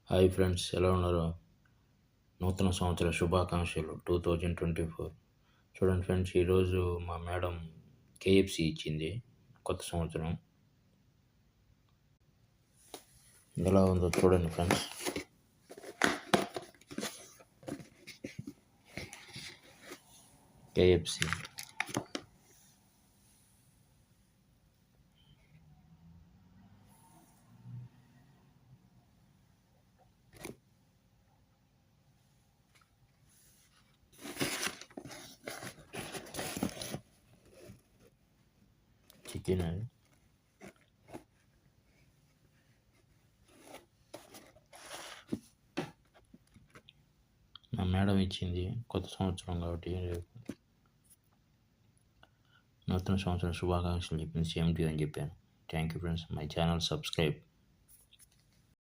Hi friends, ఎలా ఉన్నారు? నూతన సంవత్సర శుభాకాంక్షలు 2024. చూడండి ఫ్రెండ్స్, ఈరోజు మా మేడం కేఎఫ్సి ఇచ్చింది. కొత్త సంవత్సరం ఎలా ఉందో చూడండి ఫ్రెండ్స్. కేఎఫ్సి చికెన్ అది. మా మేడం ఇచ్చింది కొత్త సంవత్సరం కాబట్టి రేపు నూతన సంవత్సరం శుభాకాంక్షలు చెప్పింది. సేమ్ టు అని చెప్పాను. Thank you friends. My channel subscribe.